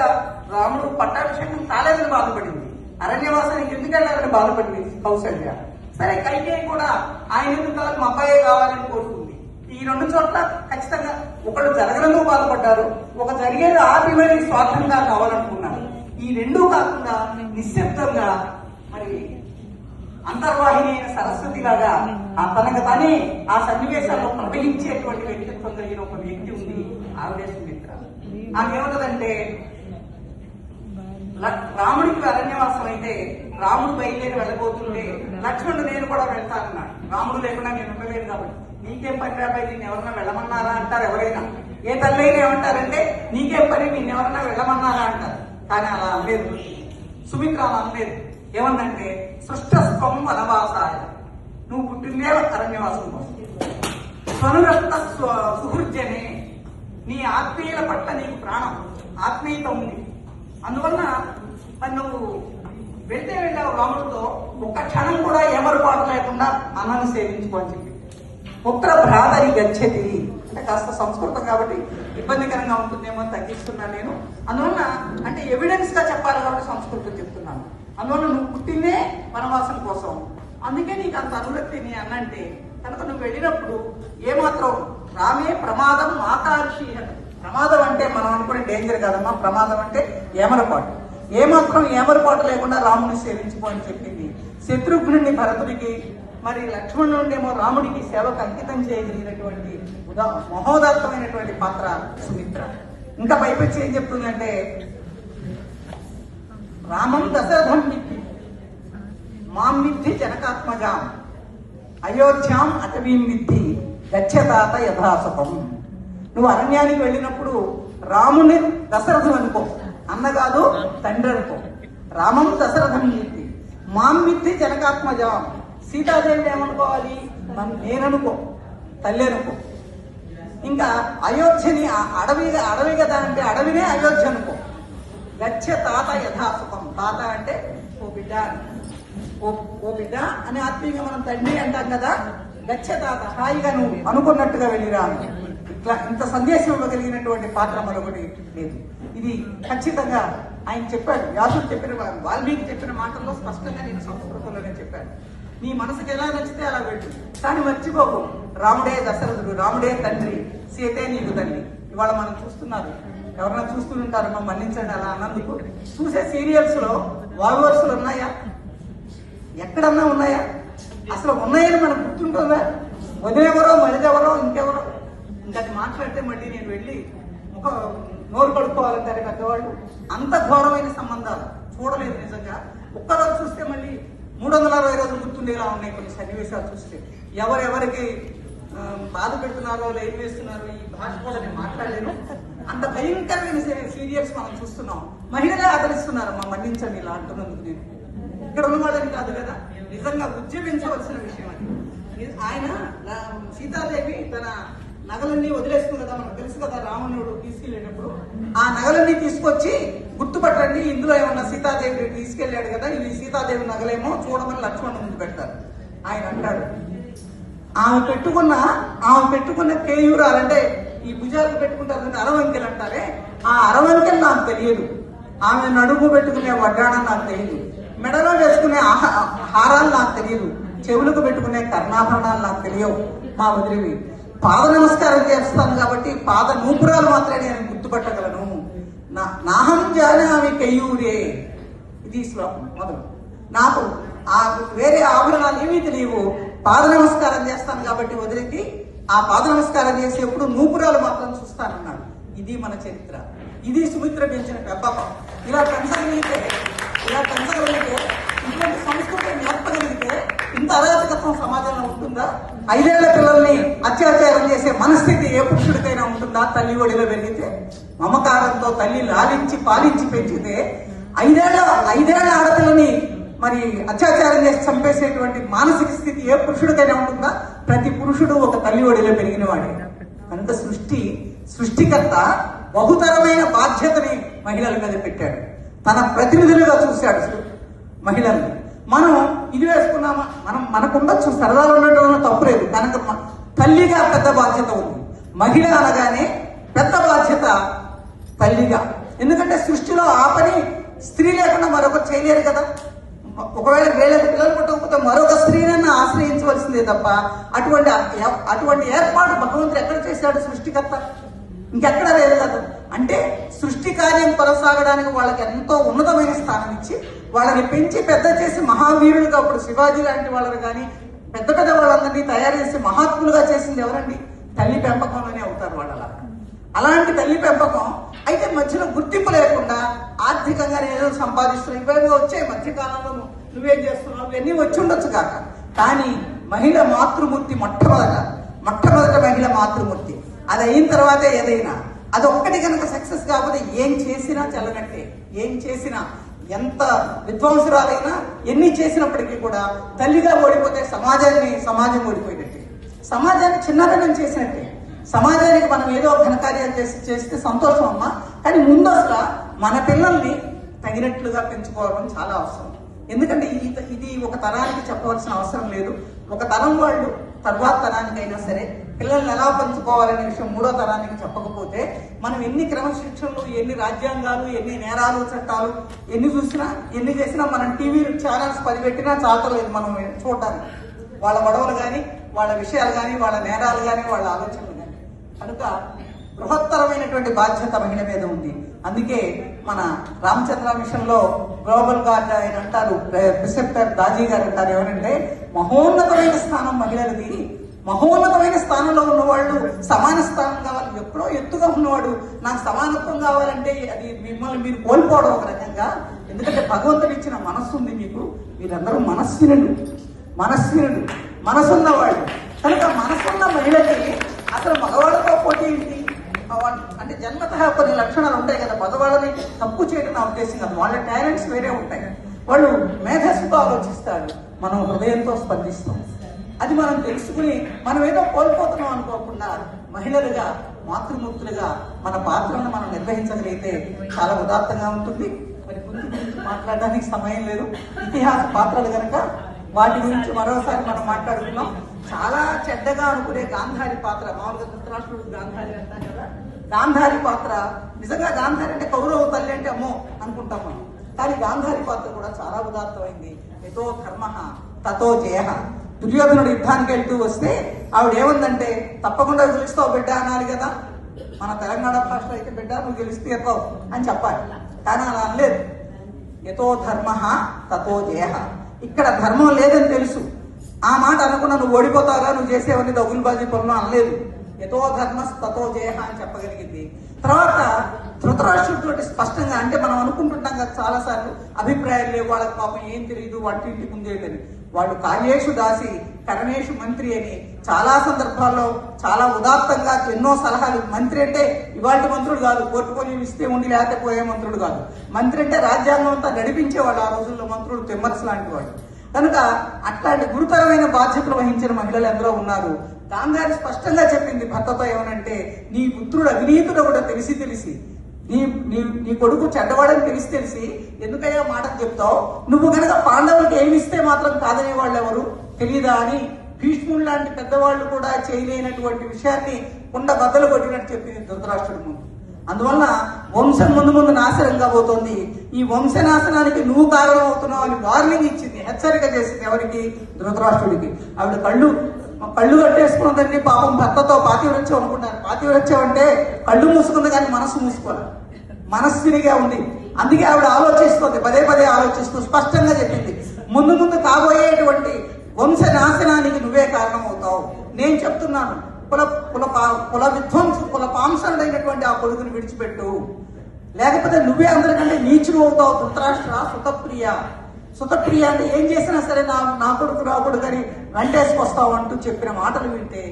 రాముడు పట్టాభిషేకం కాలేదని బాధపడింది, అరణ్యవాసానికి ఎందుకు వెళ్ళాలని బాధపడింది కౌసల్య. సరే కైకేయి కూడా ఆయన ఎందుకు మా అబ్బాయే కావాలని కోరుకుంది. ఈ 2 చోట్ల ఖచ్చితంగా ఒకళ్ళు జరగడంతో బాధపడ్డారు, ఒక జరిగేది ఆపిమని స్వార్థంగా కావాలనుకున్నారు. ఈ 2 కాకుండా నిశ్శబ్దంగా మరి అంతర్వాహిని అయిన సరస్వతి లాగా తనకు తనే ఆ సన్నివేశాల్లో ప్రవహించేటువంటి వ్యక్తిత్వం కలిగిన ఒక వ్యక్తి ఉంది, ఆవిడే సుమిత్ర. ఆమె ఏమన్నదంటే, రాముడికి అరణ్యవాసం అయితే రాముడు బయలుదేరి వెళ్ళబోతుంటే లక్ష్మణుడు నేను కూడా వెళ్తానన్నాడు. రాముడు లేకుండా నేను ఉండలేదు కాబట్టి నీకేం పని రాబాయి, నేను ఎవరన్నా వెళ్ళమన్నారా అంటారు ఎవరైనా. ఏ తల్లి అయినా ఏమంటారంటే నీకేం పని, నేను ఎవరన్నా వెళ్ళమన్నారా అంటారు. కానీ అలా అనలేదు సుమిత్ర, అలా అనలేదు. ఏమన్నంటే సృష్టస్వం వనవాసాయ, నువ్వు పుట్టిందే అరణ్యవాసం కోసం. స్వనురక్త సుహృజనే, నీ ఆత్మీయుల పట్ల నీకు ప్రాణం, ఆత్మీయత ఉంది. అందువల్ల మరి నువ్వు వెళ్ళావు రాముడితో, ఒక్క క్షణం కూడా ఏమరపాటు లేకుండా అన్నాన్ని సేవించుకోని చెప్పి. పుత్ర భ్రాతరి గచ్చతి అంటే కాస్త సంస్కృతం కాబట్టి ఇబ్బందికరంగా ఉంటుందేమో తగ్గిస్తున్నాను నేను. అందువల్ల అంటే ఎవిడెన్స్ గా చెప్పాలి కాబట్టి సంస్కృతం చెప్తున్నాను. అందువల్ల నువ్వు పుట్టిందే వనవాసం కోసం, అందుకే నీకు అంత అనురక్తి నీ అన్నంటే. కనుక నువ్వు వెళ్ళినప్పుడు ఏమాత్రం రామే ప్రమాదం ఆకాంక్షి. ప్రమాదం అంటే మనం అనుకునే డేంజర్ కాదమ్మా, ప్రమాదం అంటే ఏమరపాటు. ఏమాత్రం ఏమరపాటు లేకుండా రాముని సేవించుకో అని చెప్పింది. శత్రుఘ్నుడిని భరతుడికి, మరి లక్ష్మణుడేమో రాముడికి సేవకు అంకితం చేయగలిగినటువంటి మహోదాత్తమైనటువంటి పాత్ర సుమిత్ర. ఇంకా పైపెచ్చి ఏం చెప్తుందంటే, రామం దశరథం విద్ధి మాం విద్ధి జనకాత్మజాం అయోధ్యాం అటవీం విద్ధి గచ్చతాత యథాసుఖం. నువ్వు అరణ్యానికి వెళ్ళినప్పుడు రాముని దశరథం అనుకో, అన్న కాదు తండ్రి అనుకో. రామం దశరథం విద్ధి మాం విద్ధి జనకాత్మజాం, సీతాదేవిని ఏమనుకోవాలి, నేననుకో, తల్లి అనుకో. ఇంకా అయోధ్యని అడవి కదా అంటే అడవినే అయోధ్య అనుకో. గచ్చ తాత యథాసుఖం, తాత అంటే ఓ బిడ్డ, ఓ బిడ్డ అని ఆత్మీయంగా మనం తండ్రి అంటాం కదా. గచ్చ తాత, హాయిగా నువ్వు అనుకున్నట్టుగా వెళ్ళిరా. ఇట్లా ఇంత సందేశం ఇవ్వగలిగినటువంటి పాత్ర మరొకటి లేదు. ఇది ఖచ్చితంగా ఆయన చెప్పాడు, వ్యాసుడు చెప్పిన, వాల్మీకి చెప్పిన మాటల్లో స్పష్టంగా నేను సంస్కృతంలోనే చెప్పాను. నీ మనసుకి ఎలా నచ్చితే అలా పెట్టు, కానీ మర్చిపోకు రాముడే దశరథుడు, రాముడే తండ్రి, సీతే నీకు తల్లి. ఇవాళ మనం చూస్తున్నారు, ఎవరైనా చూస్తుంటారు, మా మన్నించండి అలా అన్నందుకు. చూసే సీరియల్స్లో వాల్వర్స్లు ఉన్నాయా? ఎక్కడన్నా ఉన్నాయా? అసలు ఉన్నాయని మనకు గుర్తుంటుందా? వదిలేవరో మరిదెవరో ఇంకెవరో. ఇంకా అది మాట్లాడితే మళ్ళీ నేను వెళ్ళి ఒక నోరు కడుక్కోవాలంటారు పెద్దవాళ్ళు. అంత ఘోరమైన సంబంధాలు చూడలేదు నిజంగా. ఒక్కరోజు చూస్తే మళ్ళీ 360 రోజులు గుర్తుండేలా ఉన్నాయి కొన్ని సన్నివేశాలు చూస్తే. ఎవరెవరికి బాధ పెడుతున్నారో, లైన్ వేస్తున్నారో, ఈ భాష కూడా నేను మాట్లాడలేను. అంత భయంకరమైన సీరియల్స్ మనం చూస్తున్నాం. మహిళలే ఆదరిస్తున్నారు మా మన్నించండి ఇలా అంటున్నందుకు. నేను ఇక్కడ ఉన్నవాళ్ళని కాదు కదా, నిజంగా ఉద్యమించవలసిన విషయం అది. ఆయన సీతాదేవి తన నగలన్నీ వదిలేస్తుంది కదా, మనకు తెలుసు కదా, రావణుడు తీసుకెళ్ళేటప్పుడు ఆ నగలన్నీ తీసుకొచ్చి గుర్తుపట్టండి, ఇందులో ఏమన్నా సీతాదేవి తీసుకెళ్ళాడు కదా, ఇవి సీతాదేవి నగలేమో చూడమని లక్ష్మణుడు ముందు పెడతారు. ఆయన అంటాడు, ఆమె పెట్టుకున్న కేయూరాలంటే ఈ భుజాలకు పెట్టుకుంటారు అరవంకెలు అంటారే, ఆ అరవంకెలు నాకు తెలియదు. ఆమె నడుము పెట్టుకునే వడ్డాణం నాకు తెలియదు. మెడలో వేసుకునే హారాలు నాకు తెలియదు. చెవులకు పెట్టుకునే కర్ణాభరణాలు నాకు తెలియవు. మా వదిలివి పాద నమస్కారం చేస్తాను కాబట్టి పాద నూపురాలు మాత్రమే నేను గుర్తుపట్టగలను. నాహం జానామి కేయూరే, ఇది శ్లోకం మొదలు. నాకు వేరే ఆభరణాలు ఏమీ తెలియవు, పాద నమస్కారం చేస్తాను కాబట్టి వదిలికి ఆ పాద నమస్కారం చేసేప్పుడు నూపురాలు మాత్రం చూస్తానన్నాడు. ఇది మన చరిత్ర, ఇది సుమిత్ర పెంచిన పెంపకం. ఇలా పెంచగలిగితే ఇటువంటి సంస్కృతి నేర్పగలిగితే ఇంత అరాచకత్వం సమాజంలో ఉంటుందా? 5 ఏళ్ల పిల్లల్ని అత్యాచారం చేసే మనస్థితి ఏ పురుషుడికైనా ఉంటుందా? తల్లి ఒడిలో పెరిగితే మమకారంతో తల్లి లాలించి పాలించి పెంచితే 5 ఏళ్ల ఆడపిల్లని మరి అత్యాచారం చేసి చంపేసేటువంటి మానసిక స్థితి ఏ పురుషుడికైనా ఉంటుందా? ప్రతి పురుషుడు ఒక తల్లి ఒడిలో పెరిగిన వాడే. కనుక సృష్టికర్త బహుతరమైన బాధ్యతని మహిళల మీద పెట్టాడు. తన ప్రతినిధులుగా చూశాడు మహిళల్ని. మనం ఇది వేసుకున్నామా, మనకుండొచ్చు, సరదాలు ఉండటంలో తప్పులేదు. కనుక తల్లిగా పెద్ద బాధ్యత ఉంది. మహిళ అనగానే పెద్ద బాధ్యత తల్లిగా. ఎందుకంటే సృష్టిలో ఆ పని స్త్రీ లేకుండా మరొకరు చేయలేరు కదా. ఒకవేళ వీళ్ళకి పిల్లలు పుట్టకపోతే మరొక స్త్రీనన్నా ఆశ్రయించవలసిందే తప్ప అటువంటి ఏర్పాటు భగవంతుడు ఎక్కడ చేశాడు? సృష్టికర్త ఇంకెక్కడ లేదు కదా. అంటే సృష్టి కార్యం కొనసాగడానికి వాళ్ళకి ఎంతో ఉన్నతమైన స్థానం ఇచ్చి వాళ్ళని పెంచి పెద్ద చేసి మహావీరులుగా, అప్పుడు శివాజీ లాంటి వాళ్ళని కానీ పెద్ద వాళ్ళందరినీ తయారు చేసి మహాత్ములుగా చేసింది ఎవరండి? తల్లి పెంపకంలోనే అవుతారు వాళ్ళు. అలాంటి తల్లి పెంపకం అయితే మధ్యలో గుర్తింపు లేకుండా ఆర్థికంగా ఏదో సంపాదిస్తున్నావు, ఇవన్నీ వచ్చాయి మధ్యకాలంలో, నువ్వేం చేస్తున్నావు, ఇవన్నీ వచ్చి ఉండొచ్చు కాక. కానీ మహిళ మాతృమూర్తి మొట్టమొదట మహిళ మాతృమూర్తి. అది అయిన తర్వాతే ఏదైనా. అది ఒక్కటి కనుక సక్సెస్ కాకపోతే ఏం చేసినా చల్లనట్టే. ఏం చేసినా, ఎంత విద్వాంసురాలైనా ఎన్ని చేసినప్పటికీ కూడా తల్లిగా ఓడిపోతే సమాజం ఓడిపోయినట్టే, సమాజాన్ని చిన్నతనం చేసినట్టే. సమాజానికి మనం ఏదో ఘనకార్యాలు చేస్తే సంతోషం అమ్మా, కానీ ముందు అసలు మన పిల్లల్ని తగినట్లుగా పెంచుకోవడం చాలా అవసరం. ఎందుకంటే ఇది ఒక తరానికి చెప్పవలసిన అవసరం లేదు. ఒక తరం వాళ్ళు తర్వాత తరానికైనా సరే పిల్లల్ని ఎలా పెంచుకోవాలనే విషయం 3వ తరానికి చెప్పకపోతే మనం ఎన్ని క్రమశిక్షణలు, ఎన్ని రాజ్యాంగాలు, ఎన్ని నేరాలు చట్టాలు ఎన్ని చూసినా, ఎన్ని చేసినా మనం టీవీ ఛానల్స్ 10 పెట్టినా చాలలేదు మనం చూడడానికి. వాళ్ళ గొడవలు కానీ, వాళ్ళ విషయాలు కానీ, వాళ్ళ నేరాలు కానీ, వాళ్ళ ఆలోచనలు కానీ. కనుక బృహత్తరమైనటువంటి బాధ్యత మహిళ మీద ఉంది. అందుకే మన రామచంద్ర మిషన్ లో గ్లోబల్ గార్డ్ ఆయన అంటారు, ప్రిసెప్టర్ దాజీ గారు అంటారు, ఏమనంటే మహోన్నతమైన స్థానం మహిళలది. మహోన్నతమైన స్థానంలో ఉన్నవాళ్ళు సమాన స్థానం కావాలి. ఎప్పుడో ఎత్తుగా ఉన్నవాడు నాకు సమానత్వం కావాలంటే అది మిమ్మల్ని మీరు కోల్పోవడం ఒక రకంగా. ఎందుకంటే భగవంతుడు ఇచ్చిన మనస్సు ఉంది మీకు. మీరందరూ మనసున్నవాళ్ళు. కనుక మనసున్న మహిళకి అసలు మగవాళ్ళతో పోటీ ఏంటి? అంటే జన్మతః కొన్ని లక్షణాలు ఉంటాయి కదా, మగవాళ్ళని తప్పు చేయడం నా ఉద్దేశం కాదు. వాళ్ళ టాలెంట్స్ వేరే ఉంటాయి. వాళ్ళు మేధస్సుతో ఆలోచిస్తారు, మనం హృదయంతో స్పందిస్తాం. అది మనం తెలుసుకుని మనం ఏదో కోల్పోతున్నాం అనుకోకుండా మహిళలుగా, మాతృమూర్తులుగా మన పాత్రను మనం నిర్వహించగలిగితే చాలా ఉదాత్తంగా ఉంటుంది. మరి గురించి మాట్లాడడానికి సమయం లేదు. ఇతిహాస పాత్రలు కనుక వాటి గురించి మరోసారి మనం మాట్లాడుకున్నాం. చాలా చెడ్డగా అనుకునే గాంధారి పాత్ర, మామూలుగా ధృతరాష్ట్రుడు గాంధారి అంటాం కదా, గాంధారి పాత్ర నిజంగా గాంధారి అంటే కౌరవ తల్లి అంటే అమ్మో అనుకుంటాం మనం. కానీ గాంధారి పాత్ర కూడా చాలా ఉదాత్తమైంది. యతో ధర్మ తతో జయ. దుర్యోధనుడు యుద్ధానికి వెళ్తూ వస్తే ఆవిడ ఏముందంటే తప్పకుండా పిలుస్తావు బిడ్డ అనాలి కదా. మన తెలంగాణ భాషలో అయితే బిడ్డ నువ్వు గెలిస్తే ఎక్కవు అని చెప్పాలి. కానీ అలా అనలేదు. యతో ధర్మ తతో జయ. ఇక్కడ ధర్మం లేదని తెలుసు, ఆ మాట అనుకున్నా నువ్వు ఓడిపోతావుగా, నువ్వు చేసేవన్నీ దగులుబాజీ పనులు అనలేదు. యతో ధర్మ తతో జయ అని చెప్పగలిగింది. తర్వాత ధృతరాష్ట్రుడితో స్పష్టంగా, అంటే మనం అనుకుంటుంటాం కదా చాలాసార్లు అభిప్రాయాలు లేవు, వాళ్ళకి పాపం ఏం తెలియదు, వంటింటి ముందేదని. వాళ్ళు కార్యేషు దాసి కరణేషు మంత్రి అని చాలా సందర్భాల్లో చాలా ఉదాత్తంగా ఎన్నో సలహాలు. మంత్రి అంటే ఇవాళ మంత్రుడు కాదు, పోర్ట్ఫోలియో ఇస్తే ఉండి లేకపోతే పోయే మంత్రుడు కాదు. మంత్రి అంటే రాజ్యాంగం అంతా నడిపించేవాళ్ళు ఆ రోజుల్లో మంత్రులు, తెమ్మర్స్ లాంటి వాళ్ళు. కనుక అట్లాంటి గురుతరమైన బాధ్యతలు వహించిన మహిళలు ఎందరో ఉన్నారు. గాంధారి స్పష్టంగా చెప్పింది భర్తతో ఏమనంటే, నీ పుత్రుడు అవినీతుడు కూడా తెలిసి నీ నీ నీ కొడుకు చెడ్డవాడని తెలిసి ఎందుకయ్యా మాటకు చెప్తావు? నువ్వు కనుక పాండవులకు ఏమి ఇస్తే మాత్రం కాదనే వాళ్ళు ఎవరు తెలియదా అని భీష్ముడు లాంటి పెద్దవాళ్ళు కూడా చేయలేనటువంటి విషయాన్ని కుండ బద్దలు కొట్టినట్టు చెప్పింది ధృతరాష్ట్రుడి ముందు. అందువల్ల వంశం ముందు నాశనం కాబోతోంది. ఈ వంశనాశనానికి నువ్వు కారణం అవుతున్నావు అని వార్నింగ్ ఇచ్చింది, హెచ్చరిక చేసింది. ఎవరికి? ధృతరాష్ట్రుడికి. ఆవిడ కళ్ళు కట్టేసుకున్నదండి పాపం. భర్తతో పాతివ్రత్యం అనుకుంటారు. పాతివ్రత్యం అంటే కళ్ళు మూసుకుంది కానీ మనసు మూసుకోవాలి, మనస్వినిగా ఉంది. అందుకే ఆవిడ ఆలోచిస్తుంది, పదే ఆలోచిస్తూ స్పష్టంగా చెప్పింది, ముందు కాబోయేటువంటి వంశ నాశనానికి నువ్వే కారణం అవుతావు. నేను చెప్తున్నాను, కుల విధ్వంసు కుల పాంసరుడైనటువంటి ఆ కొడుకుని విడిచిపెట్టు, లేకపోతే నువ్వే అందరికంటే నీచుడు అవుతావు. ధృతరాష్ట్ర సుతప్రియ అంటే ఏం చేసినా సరే నా కొడుకు అని వెంటేసుకొస్తావు అంటూ చెప్పిన మాటలు వింటే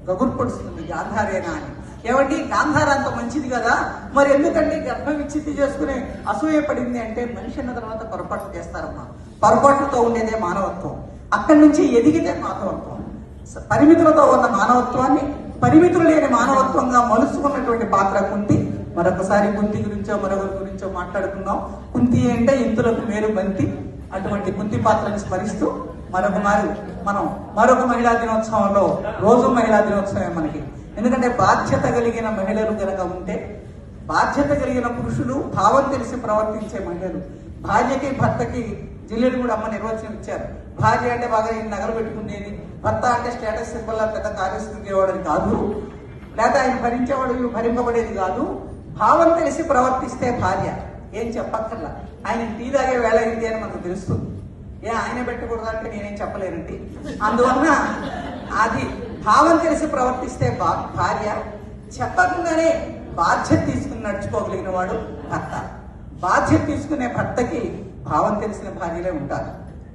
గగుర్పడుస్తుంది గాంధారేనా అని. ఏమండి, గాంధార అంత మంచిది కదా, మరి ఎందుకంటే గర్భం విచ్ఛిత్తి చేసుకుని అసూయపడింది అంటే మనిషి అన్న తర్వాత పొరపాట్లు చేస్తారమ్మా. పొరపాట్లతో ఉండేదే మానవత్వం. అక్కడి నుంచి ఎదిగితే మానవత్వం. పరిమితులతో ఉన్న మానవత్వాన్ని పరిమితులు లేని మానవత్వంగా మలుచుకున్నటువంటి పాత్ర కుంతి. మరొకసారి కుంతి గురించో మరొకరి గురించో మాట్లాడుకుందాం. కుంతి అంటే ఇంతులకు మేలు బంతి. అటువంటి కుంతి పాత్రని స్మరిస్తూ మరొక మహిళా దినోత్సవంలో, రోజు మహిళా దినోత్సవమే మనకి. ఎందుకంటే బాధ్యత కలిగిన మహిళలు కనుక ఉంటే, బాధ్యత కలిగిన పురుషులు, భావం తెలిసి ప్రవర్తించే మహిళలు. భార్యకి భర్తకి జిల్లెడు కూడా అమ్మ నిర్వచనం ఇచ్చారు. భార్య అంటే బాగా ఈ నగలు పెట్టుకునేది, భర్త అంటే స్టేటస్ సింబల్ పెద్ద కార్యస్థితివాడని కాదు, లేదా ఆయన భరించేవాడు భరింపబడేది కాదు. భావం తెలిసి ప్రవర్తిస్తే భార్య ఏం చెప్పక్కర్లా. ఆయన టీ తాగే వేళ అయింది అని మనకు తెలుస్తుంది. ఆయన పెట్టకూడదు అంటే నేనేం చెప్పలేనండి. అందువలన అది భావం తెలిసి ప్రవర్తిస్తే భార్య, చెప్పకుండానే బాధ్యత తీసుకుని నడుచుకోగలిగిన వాడు భర్త. బాధ్యత తీసుకునే భర్తకి భావం తెలిసిన భార్యలే ఉంటారు.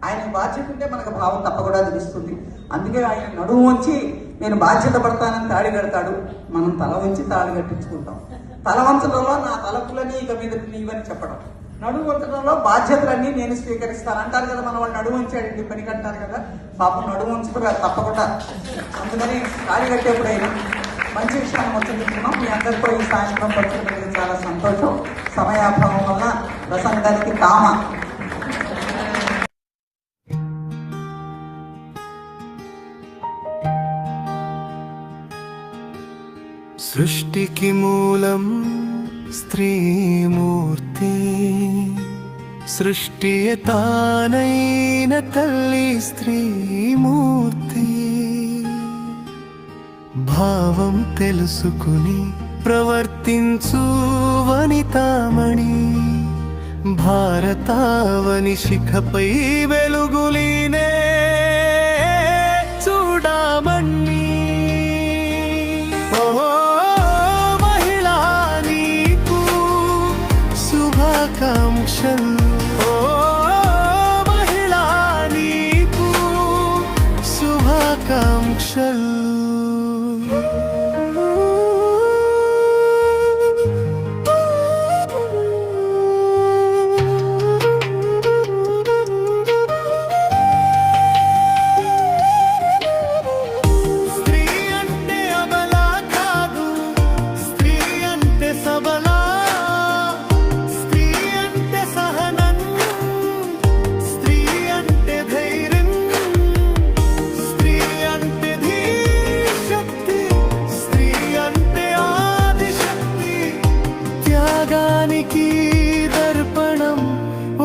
ఆయన బాధ్యత ఉంటే మనకు భావం తప్పకుండా తెలుస్తుంది. అందుకే ఆయన నడుము వంచి నేను బాధ్యత పడతానని తాళి కడతాడు, మనం తల వంచి తాళి కట్టించుకుంటాం. తల వంచడంలో నా తలపులని ఇక మీద నీవని చెప్పడం, నడుము వంచడంలో బాధ్యతలన్నీ నేను స్వీకరిస్తాను అంటారు కదా. మన వాళ్ళు నడుము వంచాడండి పని కంటారు కదా, పాపం నడుము వంచుతారు తప్పకుండా. అందుకని తాళి కట్టేప్పుడైనా మంచి విషయాన్ని మొత్తం మీ అందరితో ఈ సాయంత్రం పంచుకునేది చాలా సంతోషం. సమయాభావం వల్ల ప్రసంగానికి కామ. సృష్టికి మూలం స్త్రీమూర్తి, సృష్టియే తానైన తల్లి స్త్రీమూర్తి. భావం తెలుసుకుని ప్రవర్తించు వనితామణి, భారతావని శిఖపై వెలుగులీనే చూడమణి. ఓ మహిళా నీకు శుభాకాంక్షలు. స్త్రీ అంటే అబలా కాదు, స్త్రీ అంటే సబలా, దర్పణం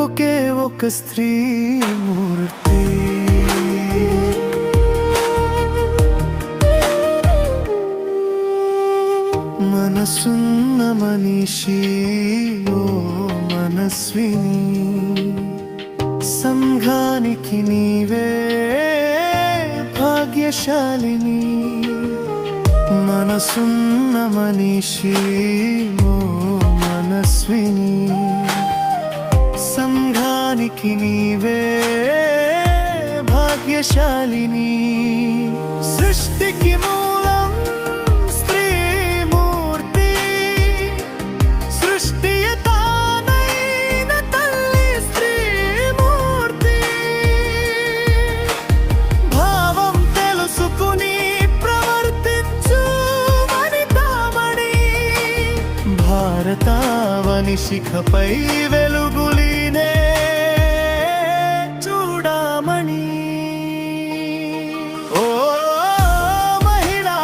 ఒకే ఒక స్త్రీ మూర్తి. మనసు సంఘానికి నీవే భాగ్యశాలిని మనసున్న మనిషి ఓ మనస్విని సంఘానికి నీవే భాగ్యశాలిని సృష్టికి మూలం స్త్రీమూర్తి సృష్టియ తానైన తల్లి స్త్రీమూర్తి భావం తెలుసుకుని ప్రవర్తించు వనితామణి భారతావని శిఖపై వెలుగులీనే చూడమణి ఓ మహిళా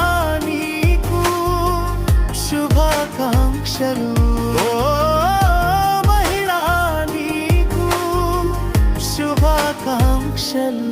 నీకు శుభాకాంక్షలు ఓ మహిళా నీకు శుభాకాంక్షలు